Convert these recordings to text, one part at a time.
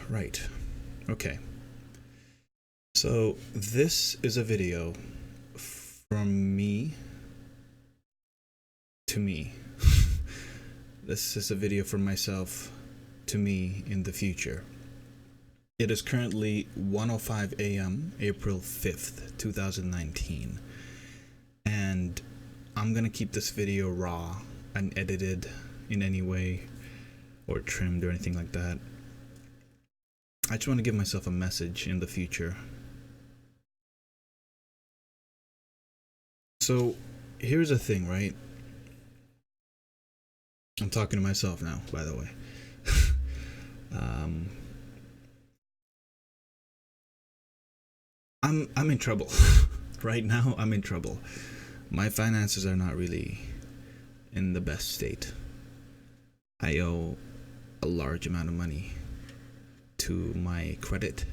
Right. Okay. So this is a video from me to me. This is a video from myself to me in the future. It is currently 1:05 a.m., April 5th, 2019. And I'm gonna keep this video raw, unedited in any way, or trimmed or anything like that. I just want to give myself a message in the future. So, here's the thing, right? I'm talking to myself now, by the way. um, I'm in trouble. Right now, I'm in trouble. My finances are not really in the best state. I owe a large amount of money to my credit.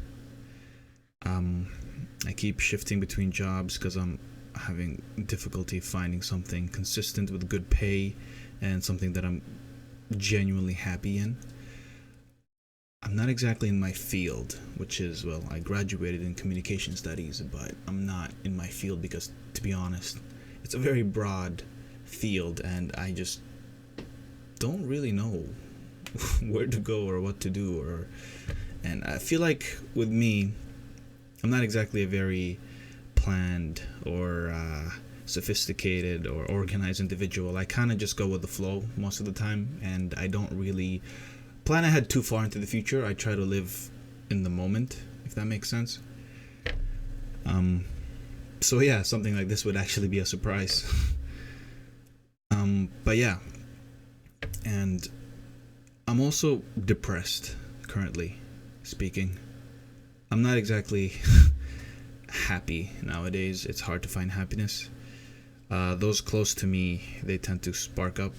I keep shifting between jobs because I'm having difficulty finding something consistent with good pay and something that I'm genuinely happy in. I'm not exactly in my field, which is, well, I graduated in communication studies, but I'm not in my field because, to be honest, it's a very broad field and I just don't really know where to go or what to do. And I feel like with me, I'm not exactly a very planned or sophisticated or organized individual. I kind of just go with the flow most of the time, and I don't really plan ahead too far into the future. I try to live in the moment, if that makes sense. So yeah, something like this would actually be a surprise. But yeah, and I'm also depressed currently speaking. I'm not exactly happy nowadays. It's hard to find happiness. Those close to me, they tend to spark up.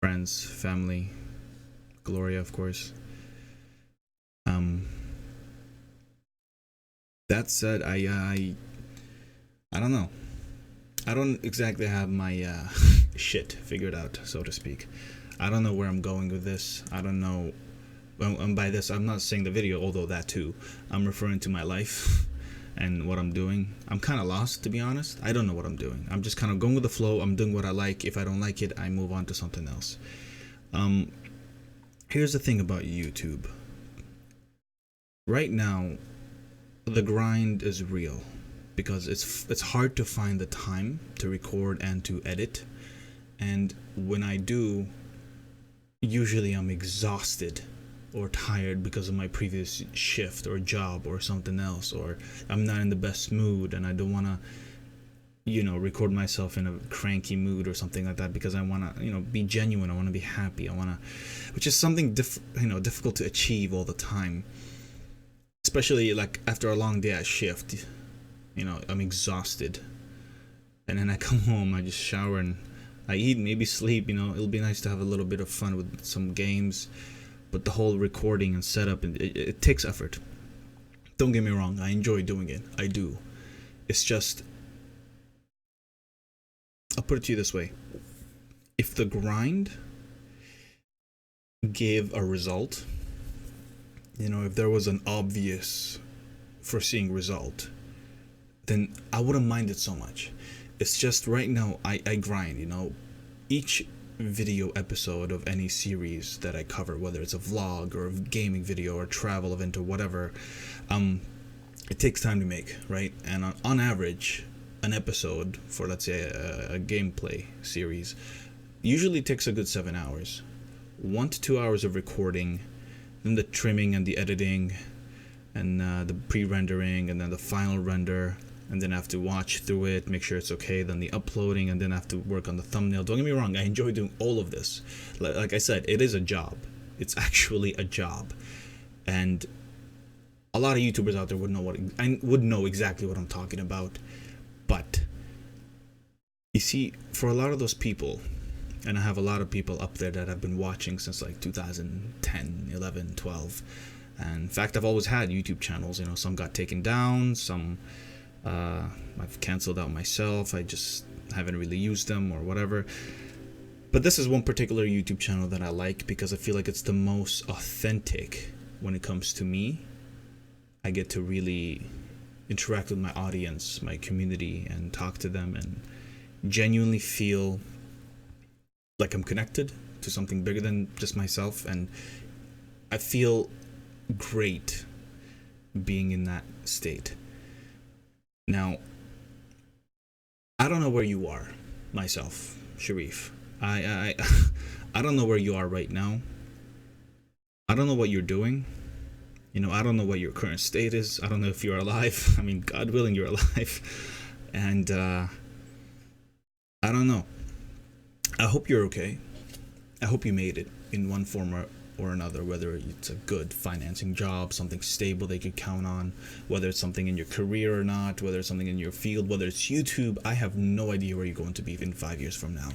Friends, family, Gloria, of course. That said, I don't know. I don't exactly have my shit figured out, so to speak. I don't know where I'm going with this. I don't know. And by this, I'm not saying the video, although that too. I'm referring to my life and what I'm doing. I'm kind of lost, to be honest. I don't know what I'm doing. I'm just kind of going with the flow. I'm doing what I like. If I don't like it, I move on to something else. Here's the thing about YouTube. Right now, the grind is real because it's hard to find the time to record and to edit. And when I do, usually I'm exhausted or tired because of my previous shift or job or something else, or I'm not in the best mood and I don't want to record myself in a cranky mood or something like that because I want to be genuine. I want to be happy. Which is something difficult to achieve all the time, especially like after a long day at shift. I'm exhausted, and then I come home, I just shower and I eat, maybe sleep. It'll be nice to have a little bit of fun with some games, but the whole recording and setup, it takes effort. Don't get me wrong, I enjoy doing it. I do. It's just, I'll put it to you this way. If the grind gave a result, if there was an obvious foreseeing result, then I wouldn't mind it so much. It's just right now I grind, each video episode of any series that I cover, whether it's a vlog or a gaming video or a travel event or whatever, it takes time to make, right? And on average, an episode for, let's say, a gameplay series usually takes a good 7 hours. 1 to 2 hours of recording, then the trimming and the editing and the pre-rendering and then the final render, and then I have to watch through it, make sure it's okay, then the uploading, and then I have to work on the thumbnail. Don't get me wrong, I enjoy doing all of this. Like I said, it is a job. It's actually a job. And a lot of YouTubers out there would know exactly what I'm talking about. But you see, for a lot of those people, and I have a lot of people up there that I've been watching since like 2010, 11, 12. And in fact, I've always had YouTube channels. Some got taken down, some I've canceled out myself. I just haven't really used them or whatever. But this is one particular YouTube channel that I like because I feel like it's the most authentic when it comes to me. I get to really interact with my audience, my community, and talk to them and genuinely feel like I'm connected to something bigger than just myself. And I feel great being in that state. Now, I don't know where you are, myself, Sharif. I don't know where you are right now. I don't know what you're doing. I don't know what your current state is. I don't know if you're alive. I mean, God willing, you're alive. And I don't know. I hope you're okay. I hope you made it in one form or another, whether it's a good financing job, something stable they could count on, whether it's something in your career or not, whether it's something in your field, whether it's YouTube. I have no idea where you're going to be in 5 years from now.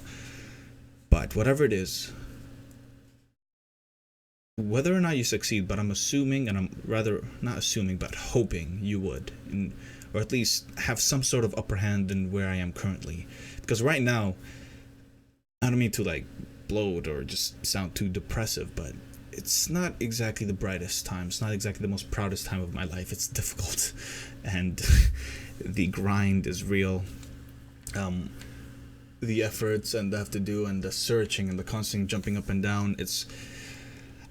But whatever it is, whether or not you succeed, but I'm assuming, and I'm rather not assuming, but hoping you would, or at least have some sort of upper hand in where I am currently. Because right now, I don't mean to like bloat or just sound too depressive, but it's not exactly the brightest time. It's not exactly the most proudest time of my life. It's difficult, and the grind is real. The efforts and the have to do and the searching and the constant jumping up and down.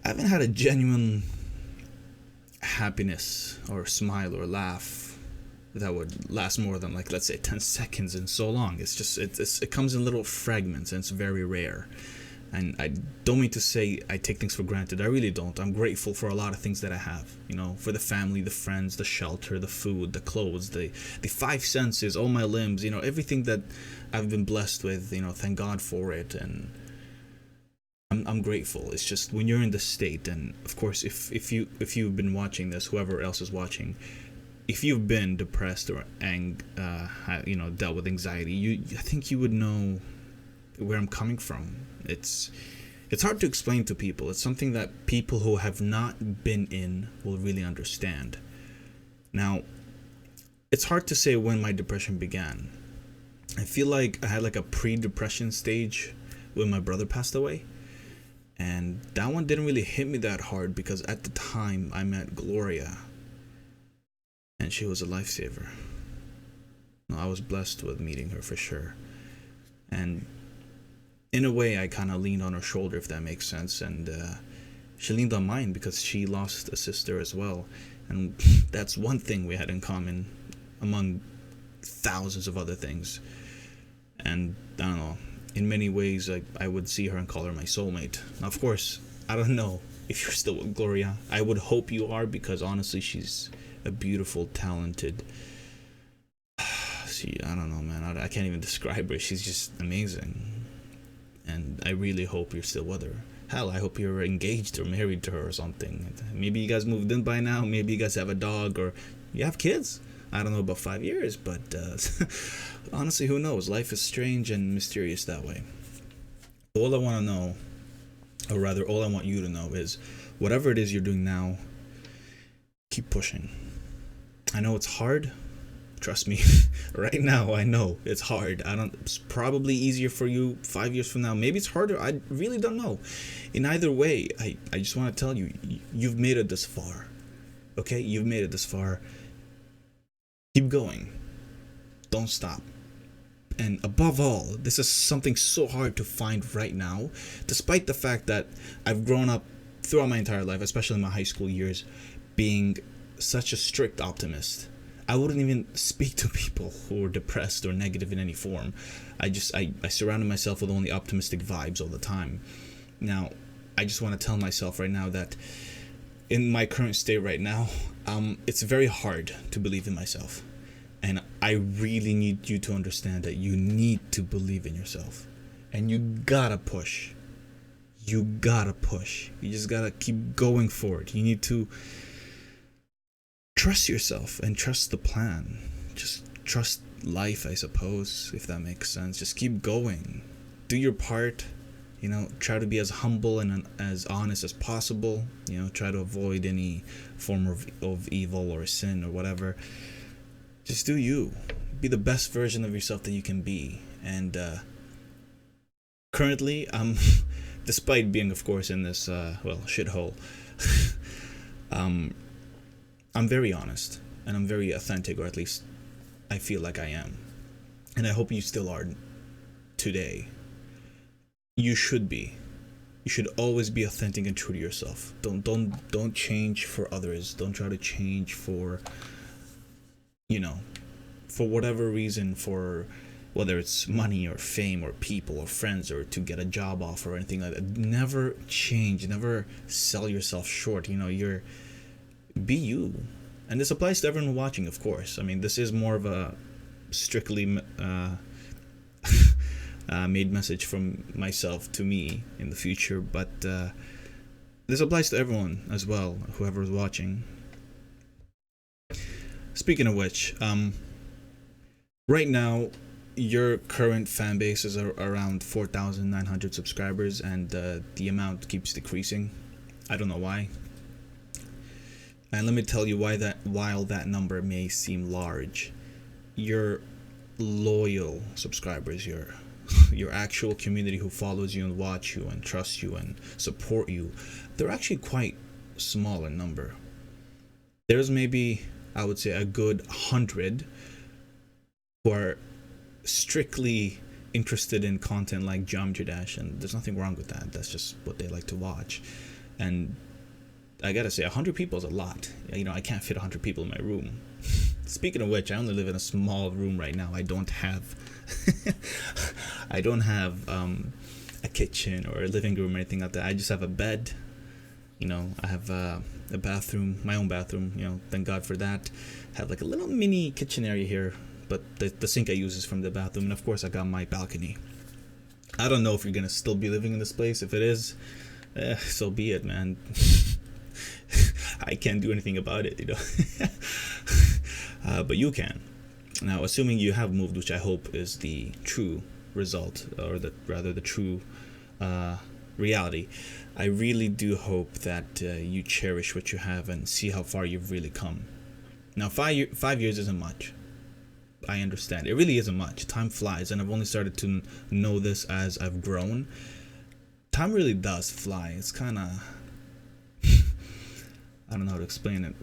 I haven't had a genuine happiness or smile or laugh that would last more than, like, let's say 10 seconds in so long. It's just it comes in little fragments, and it's very rare. And I don't mean to say I take things for granted. I really don't. I'm grateful for a lot of things that I have, for the family, the friends, the shelter, the food, the clothes, the five senses, all my limbs, everything that I've been blessed with, thank God for it. And I'm grateful. It's just when you're in this state, and of course, if you've been watching this, whoever else is watching, if you've been depressed or dealt with anxiety, I think you would know where I'm coming from. It's hard to explain to people. It's something that people who have not been in will really understand. Now, it's hard to say when my depression began. I feel like I had like a pre-depression stage when my brother passed away. And that one didn't really hit me that hard because at the time I met Gloria, and she was a lifesaver. I was blessed with meeting her for sure. And in a way, I kind of leaned on her shoulder, if that makes sense. And she leaned on mine because she lost a sister as well. And that's one thing we had in common among thousands of other things. And I don't know, in many ways, I would see her and call her my soulmate. Now, of course, I don't know if you're still with Gloria. I would hope you are, because honestly, she's a beautiful, talented... I don't know, man. I can't even describe her. She's just amazing. And I really hope you're still with her. Hell, I hope you're engaged or married to her or something. Maybe you guys moved in by now. Maybe you guys have a dog, or you have kids. I don't know about 5 years, but honestly, who knows? Life is strange and mysterious that way. All I want to know, or rather, all I want you to know is, whatever it is you're doing now, keep pushing. I know it's hard. Trust me, right now, I know it's hard. It's probably easier for you 5 years from now. Maybe it's harder. I really don't know. In either way, I just want to tell you, you've made it this far. Okay? You've made it this far. Keep going. Don't stop. And above all, this is something so hard to find right now, despite the fact that I've grown up throughout my entire life, especially in my high school years, being such a strict optimist. I wouldn't even speak to people who are depressed or negative in any form. I surrounded myself with only optimistic vibes all the time. Now, I just want to tell myself right now that in my current state right now, it's very hard to believe in myself. And I really need you to understand that you need to believe in yourself. And you gotta push. You gotta push. You just gotta keep going for it. You need to trust yourself and trust the plan. Just trust life, I suppose, if that makes sense. Just keep going. Do your part. Try to be as humble and as honest as possible. Try to avoid any form of evil or sin or whatever. Just do you. Be the best version of yourself that you can be. And currently, despite being, of course, in this, shithole, I'm very honest and I'm very authentic, or at least I feel like I am. And I hope you still are today. You should be. You should always be authentic and true to yourself. Don't change for others. Don't try to change for, you know, for whatever reason, for whether it's money or fame or people or friends or to get a job offer or anything like that. Never change. Never sell yourself short. Be you. And this applies to everyone watching, of course. I mean, this is more of a strictly made message from myself to me in the future, but this applies to everyone as well, whoever's watching. Speaking of which, right now your current fan base is around 4,900 subscribers, and the amount keeps decreasing. I don't know why. And let me tell you why that. While that number may seem large, your loyal subscribers, your actual community who follows you and watch you and trusts you and support you, they're actually quite small in number. There's maybe, I would say, a good 100 who are strictly interested in content like Geometry Dash, and there's nothing wrong with that. That's just what they like to watch. And I gotta say, 100 people is a lot. I can't fit 100 people in my room. Speaking of which, I only live in a small room right now. I don't have a kitchen or a living room or anything like that. I just have a bed. I have a bathroom, my own bathroom. Thank God for that. I have like a little mini kitchen area here, but the sink I use is from the bathroom, and of course I got my balcony. I don't know if you're gonna still be living in this place. If it is, so be it, man. I can't do anything about it, but you can. Now, assuming you have moved, which I hope is the true result, or the true reality, I really do hope that you cherish what you have and see how far you've really come. Now, 5 years isn't much. I understand. It really isn't much. Time flies, and I've only started to know this as I've grown. Time really does fly. It's kind of... I don't know how to explain it.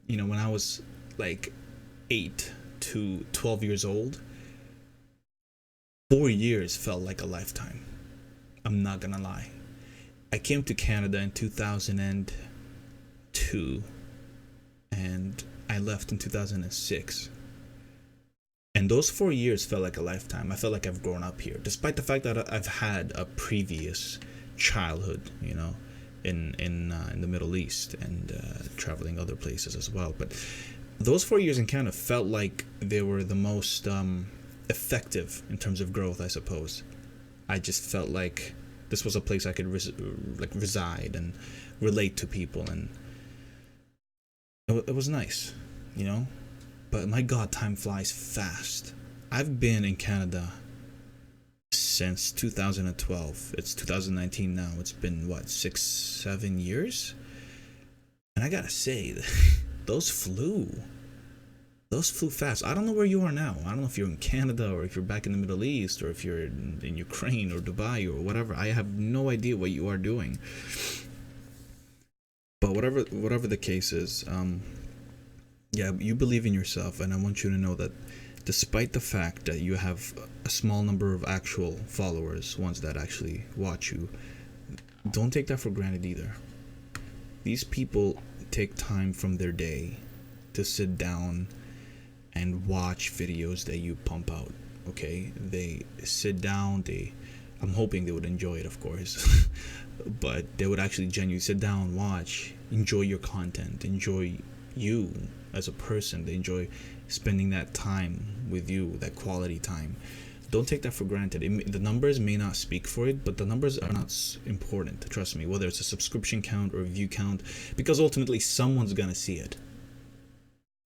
When I was like 8 to 12 years old, 4 years felt like a lifetime. I'm not gonna lie. I came to Canada in 2002, and I left in 2006. And those 4 years felt like a lifetime. I felt like I've grown up here, despite the fact that I've had a previous childhood, in the Middle East and traveling other places as well. But those 4 years in Canada felt like they were the most effective in terms of growth, I suppose. I just felt like this was a place I could reside and relate to people, and it was nice, But my God, time flies fast. I've been in Canada since 2012. It's 2019 now. It's been 6-7 years, and I gotta say, those flew fast. I don't know where you are now. I don't know if you're in Canada or if you're back in the Middle East or if you're in Ukraine or Dubai or whatever. I have no idea what you are doing, but whatever the case is, you believe in yourself, and I want you to know that despite the fact that you have a small number of actual followers, ones that actually watch you, don't take that for granted either. These people take time from their day to sit down and watch videos that you pump out, okay? They sit down, I'm hoping they would enjoy it, of course, but they would actually genuinely sit down, watch, enjoy your content, enjoy you as a person. They enjoy spending that time with you, that quality time. Don't take that for granted. The numbers may not speak for it, but the numbers are not important, trust me, whether it's a subscription count or a view count, because ultimately someone's gonna see it,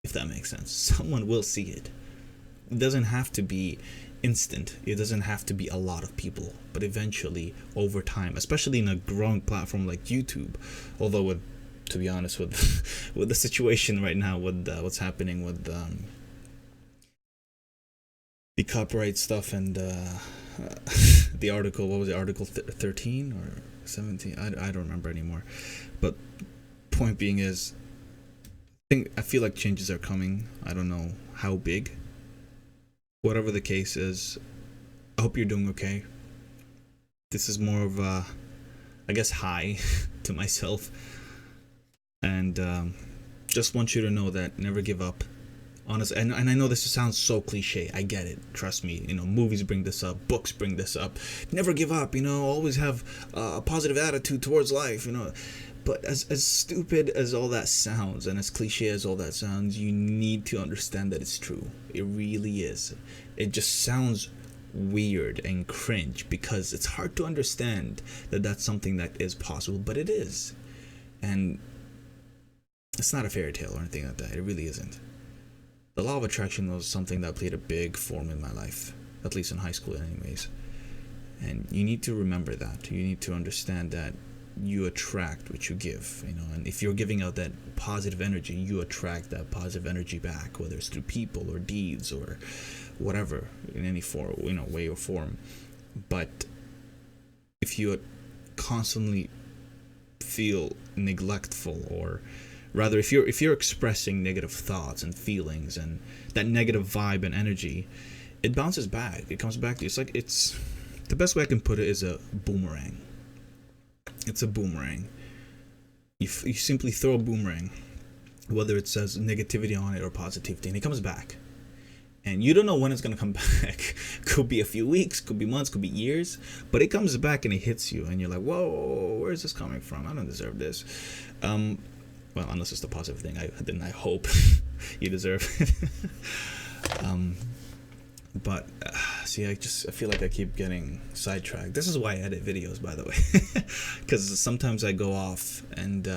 if that makes sense. Someone will see it. It doesn't have to be instant. It doesn't have to be a lot of people, but eventually, over time, especially in a growing platform like YouTube, although to be honest, with the situation right now, with what's happening with the copyright stuff and the article, what was it, article 13 or 17? I don't remember anymore. But point being is, I feel like changes are coming. I don't know how big. Whatever the case is, I hope you're doing okay. This is more of a, I guess, hi to myself. And just want you to know that never give up. Honestly, and I know this sounds so cliche. I get it. Trust me. Movies bring this up. Books bring this up. Never give up. Always have a positive attitude towards life. But as stupid as all that sounds, and as cliche as all that sounds, you need to understand that it's true. It really is. It just sounds weird and cringe because it's hard to understand that that's something that is possible, but it is. And it's not a fairy tale or anything like that. It really isn't. The law of attraction was something that played a big form in my life, at least in high school anyways. And you need to remember that. You need to understand that you attract what you give, and if you're giving out that positive energy, you attract that positive energy back, whether it's through people or deeds or whatever, in any form, way or form. But if you constantly feel neglectful, or rather if you're expressing negative thoughts and feelings and that negative vibe and energy, it bounces back. It comes back to you. It's the best way I can put it is a boomerang. It's a boomerang. You simply throw a boomerang, whether it says negativity on it or positivity, and it comes back. And you don't know when it's going to come back. Could be a few weeks, could be months, could be years, but it comes back and it hits you, and you're like, whoa, where is this coming from? I don't deserve this. Well, unless it's the positive thing, then I hope you deserve it. But see, I feel like I keep getting sidetracked. This is why I edit videos, by the way, because sometimes I go off and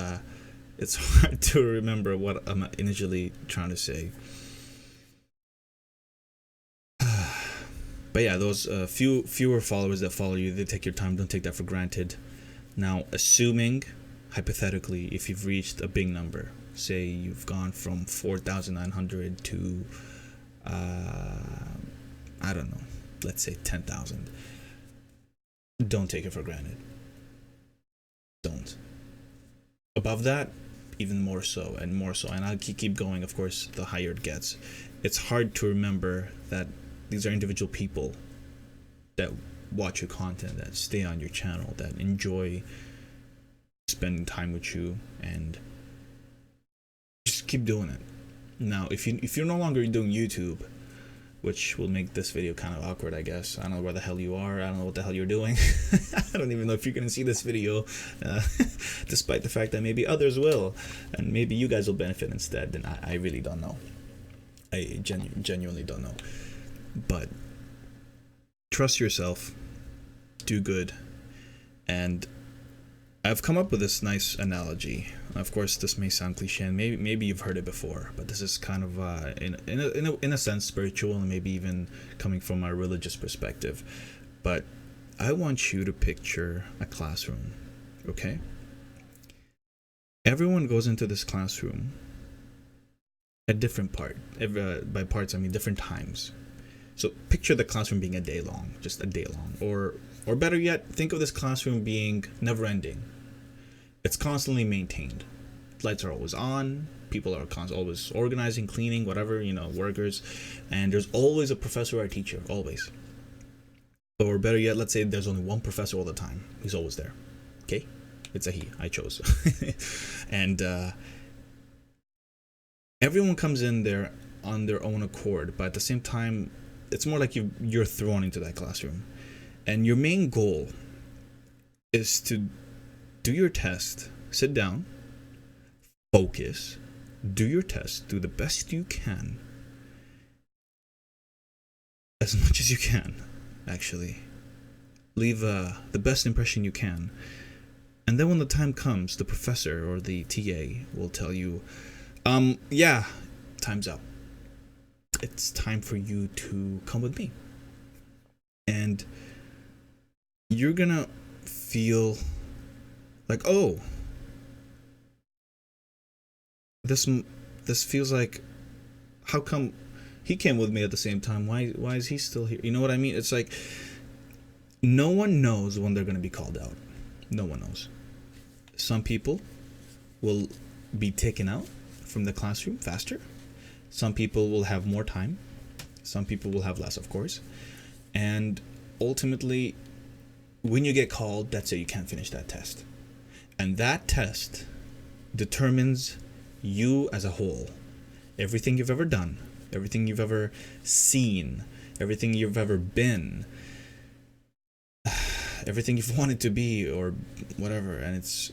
it's hard to remember what I'm initially trying to say. But yeah, those fewer followers that follow you, they take your time. Don't take that for granted. Now, assuming, hypothetically, if you've reached a big number, say you've gone from 4,900 to I don't know, let's say 10,000. Don't take it for granted. Don't. Above that, even more so and more so. And I'll keep going, of course, the higher it gets. It's hard to remember that these are individual people that watch your content, that stay on your channel, that enjoy spending time with you, and just keep doing it. Now, if you're no longer doing YouTube, which will make this video kind of awkward, I guess. I don't know where the hell you are. I don't know what the hell you're doing. I don't even know if you're going to see this video, despite the fact that maybe others will, and maybe you guys will benefit instead. Then I really don't know. I genuinely don't know. But trust yourself, do good, and I've come up with this nice analogy. Of course, this may sound cliche, and maybe you've heard it before, but this is kind of in a sense spiritual, and maybe even coming from a religious perspective. But I want you to picture a classroom, okay? Everyone goes into this classroom at different part. By parts, I mean different times. So picture the classroom being a day long, just a day long, or better yet, think of this classroom being never ending. It's constantly maintained. Lights are always on. People are always organizing, cleaning, whatever, workers. And there's always a professor or a teacher, always. Or better yet, let's say there's only one professor all the time. He's always there. Okay? It's a he. I chose. And everyone comes in there on their own accord, but at the same time, it's more like you're thrown into that classroom. And your main goal is to do your test, sit down, focus, do your test, do the best you can, as much as you can, actually. Leave the best impression you can. And then when the time comes, the professor or the TA will tell you, yeah, time's up. It's time for you to come with me. And you're gonna feel like, oh, this feels like, how come he came with me at the same time? Why is he still here? You know what I mean? It's like no one knows when they're gonna be called out. No one knows. Some people will be taken out from the classroom faster. Some people will have more time. Some people will have less, of course. And ultimately, when you get called, that's it, you can't finish that test. And that test determines you as a whole. Everything you've ever done, everything you've ever seen, everything you've ever been, everything you've wanted to be or whatever. And it's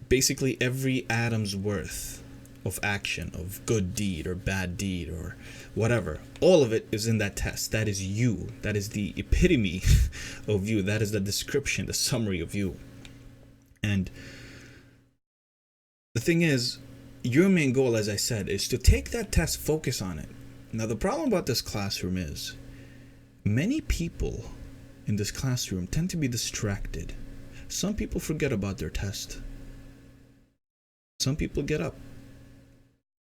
basically every atom's worth of action, of good deed or bad deed or whatever. All of it is in that test. That is you. That is the epitome of you. That is the description, the summary of you. And the thing is, your main goal, as I said, is to take that test, focus on it. Now, the problem about this classroom is many people in this classroom tend to be distracted. Some people forget about their test. Some people get up.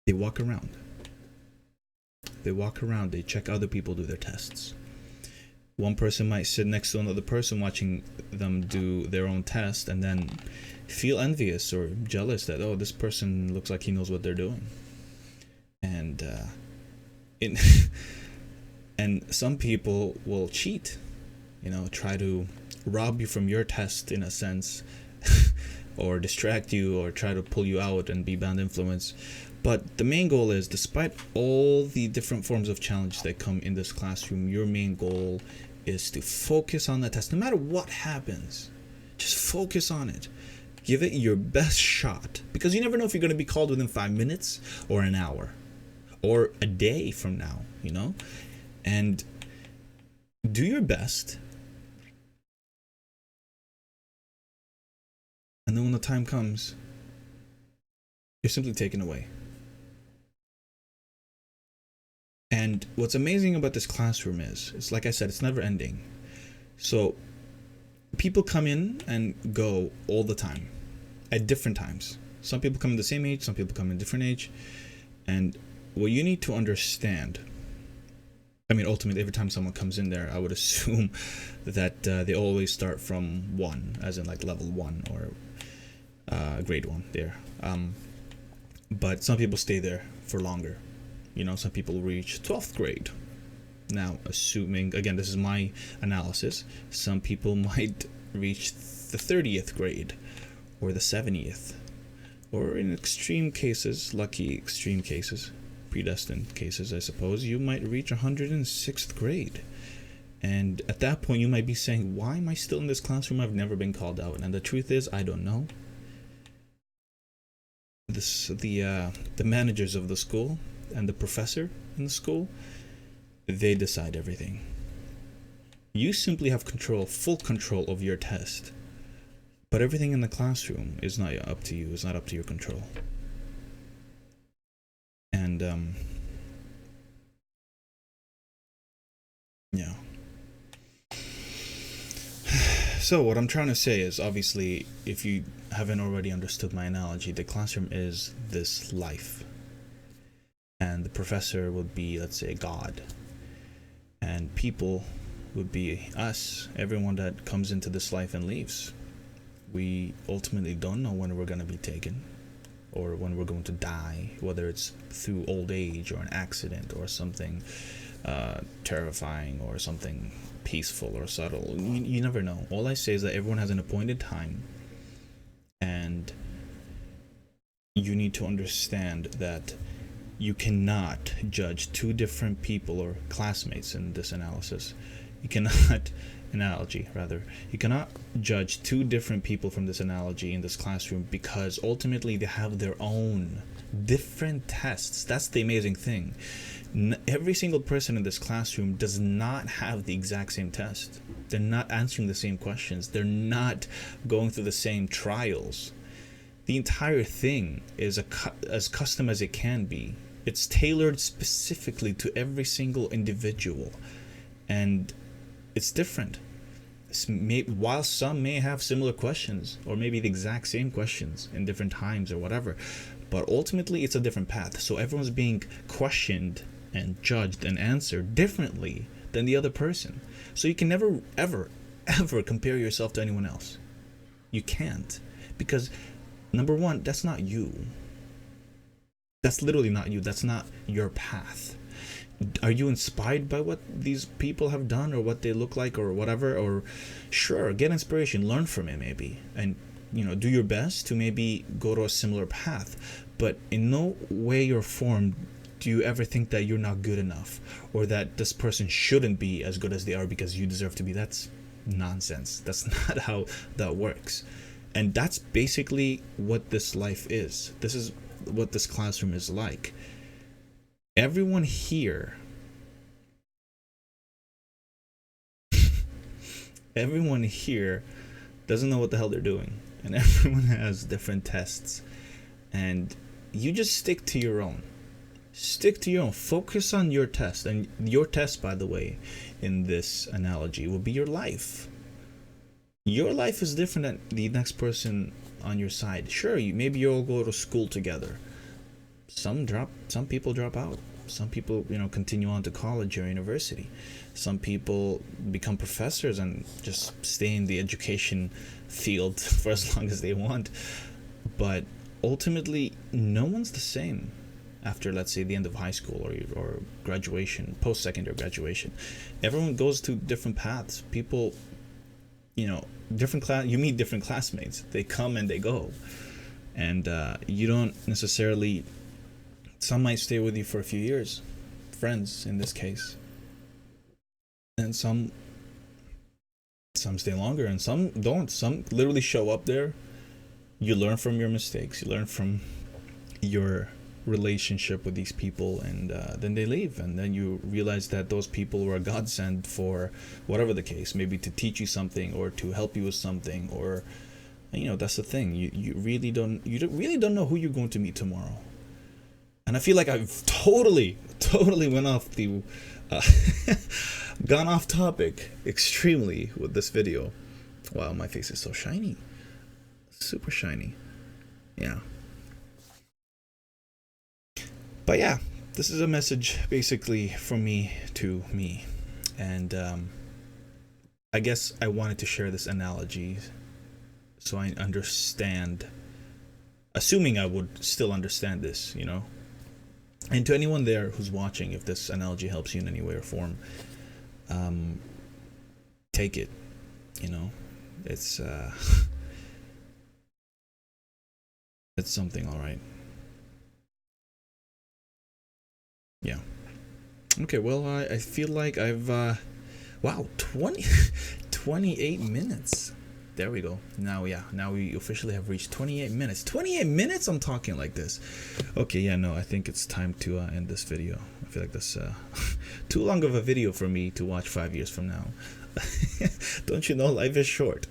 They walk around. They check other people do their tests. One person might sit next to another person watching them do their own test and then feel envious or jealous that, oh, this person looks like he knows what they're doing. And and some people will cheat, try to rob you from your test in a sense, or distract you or try to pull you out and be bad influence. But the main goal is, despite all the different forms of challenge that come in this classroom, your main goal is to focus on the test. No matter what happens, just focus on it. Give it your best shot, because you never know if you're going to be called within 5 minutes or an hour or a day from now, and do your best. And then when the time comes, you're simply taken away. And what's amazing about this classroom is, it's like I said, it's never ending. So people come in and go all the time at different times. Some people come in the same age, some people come in different age. And what you need to understand, ultimately, every time someone comes in there, I would assume that they always start from 1, as in like level 1 or grade 1 there. But some people stay there for longer. Some people reach 12th grade. Now, assuming, again, this is my analysis, some people might reach the 30th grade or the 70th, or in extreme cases, lucky extreme cases, predestined cases, I suppose, you might reach 106th grade. And at that point, you might be saying, why am I still in this classroom? I've never been called out. And the truth is, I don't know. The managers of the school and the professor in the school, they decide everything. You simply have full control of your test, but everything in the classroom is not up to you. It's not up to your control. And yeah. So what I'm trying to say is, obviously, if you haven't already understood my analogy, the classroom is this life. And the professor would be, let's say, God. And people would be us, everyone that comes into this life and leaves. We ultimately don't know when we're going to be taken or when we're going to die, whether it's through old age or an accident or something terrifying or something peaceful or subtle. You never know. All I say is that everyone has an appointed time, and you need to understand that you cannot judge two different people or classmates in this you cannot judge two different people from this analogy in this classroom, because ultimately they have their own different tests. That's the amazing thing. Every single person in this classroom does not have the exact same test. They're not answering the same questions. They're not going through the same trials. The entire thing is as custom as it can be. It's tailored specifically to every single individual, and it's different. While some may have similar questions, or maybe the exact same questions in different times or whatever, but ultimately it's a different path. So everyone's being questioned and judged and answered differently than the other person. So you can never, ever, ever compare yourself to anyone else. You can't, because number one, that's not you. That's literally not you. That's not your path. Are you inspired by what these people have done or what they look like or whatever? Or sure, get inspiration, learn from it maybe, and do your best to maybe go to a similar path. But in no way or form do you ever think that you're not good enough, or that this person shouldn't be as good as they are because you deserve to be. That's nonsense. That's not how that works. And that's basically what this life is. This is what this classroom is like. Everyone here, everyone here doesn't know what the hell they're doing, and everyone has different tests, and you just stick to your own. Stick to your own. Focus on your test, and your test, by the way, in this analogy, will be your life. Your life is different than the next person on your side. Sure, maybe you all go to school together. Some people drop out. Some people, continue on to college or university. Some people become professors and just stay in the education field for as long as they want. But ultimately, no one's the same after, let's say, the end of high school or graduation, post-secondary graduation. Everyone goes to different paths. People, different class. You meet different classmates. They come and they go, and you don't necessarily. Some might stay with you for a few years, friends in this case, and some stay longer, and some don't. Some literally show up there. You learn from your mistakes. You learn from your relationship with these people, and then they leave, and then you realize that those people were a godsend for whatever the case, maybe to teach you something or to help you with something, or that's the thing. You really don't know who you're going to meet tomorrow. And I feel like I've totally went off the gone off topic extremely with this video. Wow, my face is so shiny, super shiny. Yeah. But yeah, this is a message basically from me to me, and I guess I wanted to share this analogy so I understand, assuming I would still understand this, And to anyone there who's watching, if this analogy helps you in any way or form, take it. It's it's something, all right. Yeah. Okay, well, I feel like I've, wow, 28 minutes. There we go. Now we officially have reached 28 minutes. 28 minutes I'm talking like this. Okay, yeah, no, I think it's time to end this video. I feel like that's too long of a video for me to watch 5 years from now. Don't you know, life is short.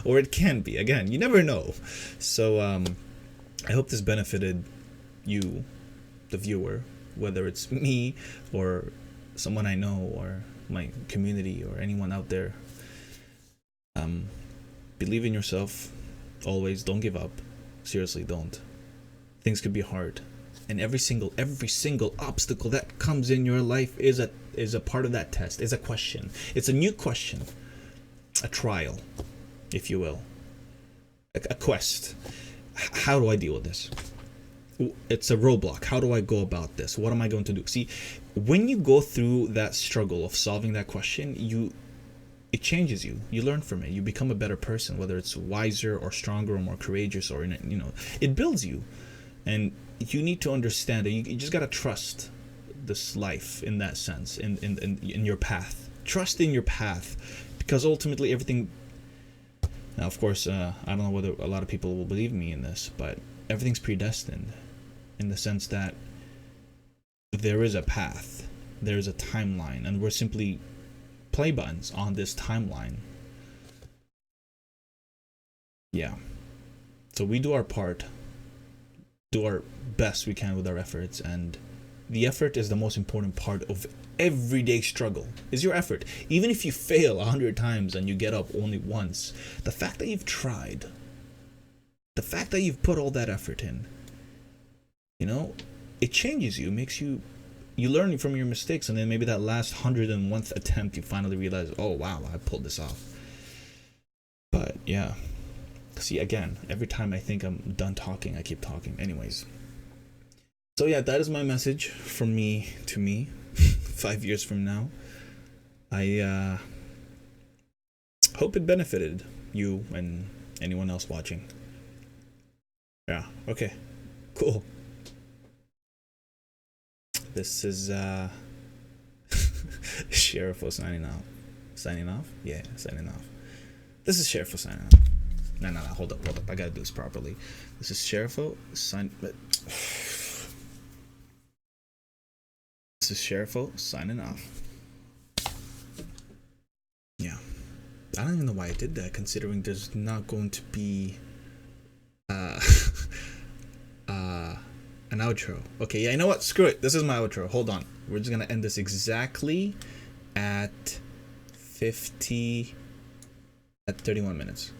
Or it can be. Again, you never know. So, I hope this benefited you, the viewer, whether it's me or someone I know or my community or anyone out there. Believe in yourself always. Don't give up. Seriously, don't. Things could be hard, and every single obstacle that comes in your life is a part of that test. Is a question. It's a new question, a trial, if you will, a quest. How do I deal with this? It's a roadblock. How do I go about this? What am I going to do? See, when you go through that struggle of solving that question, it changes you. You learn from it. You become a better person, whether it's wiser or stronger or more courageous, or it builds you. And you need to understand that you just gotta trust this life in that sense, in your path. Trust in your path, because ultimately everything. Now, of course, I don't know whether a lot of people will believe me in this, but everything's predestined, in the sense that there is a path, there is a timeline, and we're simply play buttons on this timeline. Yeah. So we do our part, do our best we can with our efforts, and the effort is the most important part of everyday struggle. Is your effort. Even if you fail 100 times and you get up only once, the fact that you've tried, the fact that you've put all that effort in, it changes you, makes you learn from your mistakes, and then maybe that last 101st attempt, you finally realize, oh wow, I pulled this off. But yeah, see, again, every time I think I'm done talking, I keep talking. Anyways, So yeah, that is my message from me to me. 5 years from now, I hope it benefited you and anyone else watching. Yeah. Okay. Cool. This is Sheriff signing off. Signing off? Yeah, signing off. This is Sheriff signing off. No, hold up. I gotta do this properly. This is Sheriff sign. This is Sheriff signing off. Yeah. I don't even know why I did that, considering there's not going to be an outro. Okay, yeah, you know what? Screw it. This is my outro. Hold on. We're just gonna end this exactly at 31 minutes.